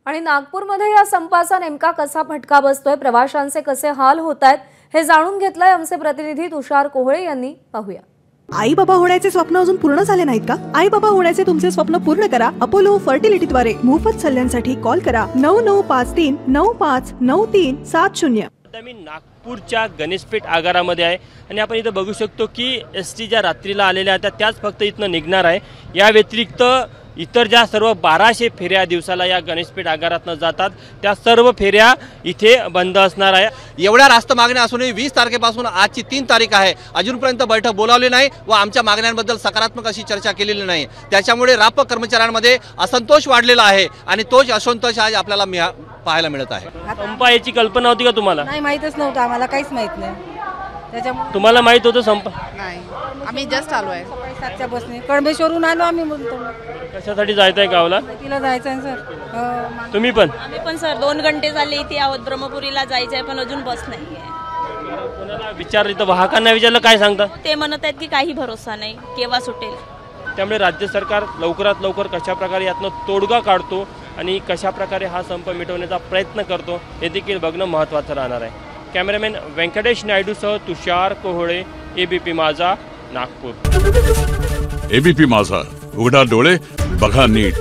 आणि नागपूरमध्ये या संपाचा नेमका कसा फटका बसतोय, प्रवाशांचे कसे हाल होत आहेत हे जाणून घेतलंय आमचे प्रतिनिधी तुषार कोहळे यांनी. पाहूया. आई बाबा होण्याचे स्वप्न अजून पूर्ण झाले नाहीत का? आई बाबा होण्याचे तुमचे स्वप्न पूर्ण करा अपोलो फर्टिलिटीद्वारे. मोफत सल्ल्यांसाठी कॉल करा 9953 959370. मी नागपूरच्या गणेशपेठ आगारामध्ये आहे आणि आपण इथं बघू शकतो की एसटी ज्या रात्रीला आलेल्या आहेत त्याच फक्त इथनं निघणार आहे. या व्यतिरिक्त इतर ज्या सर्व 1200 फेऱ्या दिवसाला या गणेशपेठ आगारातनं जातात त्या सर्व फेऱ्या इथे बंद असणार आहे. एवढ्या रास्त मागण्या असूनही 20 तारखेपासून आजची 3 तारीख आहे, अजूनपर्यंत बैठक बोलावली नाही व आमच्या मागण्यांबद्दल सकारात्मक अशी चर्चा केलेली नाही. त्याच्यामुळे रापक कर्मचाऱ्यांमध्ये असंतोष वाढलेला आहे आणि तोच असंतोष आज आपल्याला पाहायला मिळत आहे. संप याची कल्पना होती का तुम्हाला? नाही, माहीतच नव्हतं आम्हाला, काहीच माहित नाही. त्याच्यामुळे तुम्हाला माहित होतं संप? नाही, आम्ही जस्ट आलो आहे सकाळी 7च्या बसने. कळमेश्वरून आलो आम्ही. बोलतो कशासाठी जायचंय गावाला? तिला जायचं आहे सर. तुम्ही पण? आम्ही पण सर 2 घंटे झाले इथे आहोत. ब्रह्मपुरीला जायचंय पण अजून बस नाहीये. कोणाला विचारलं, वाहकांना विचारलं, काय सांगतात? ते म्हणत आहेत की काही भरोसा नाही, केव्हा सुटेल. त्यामुळे राज्य सरकार लवकरात लवकर कशा प्रकारे यातनं तोडगा काढतो आणि कशा प्रकारे हा संप मिटवण्याचा प्रयत्न करतो हे देखील बघणं महत्त्वाचं राहणार आहे. कॅमेरामॅन व्यंकटेश नायडूसह तुषार कोहळे, एबीपी माझा, नागपूर. एबीपी माझा, उघडा डोळे बघा नीट.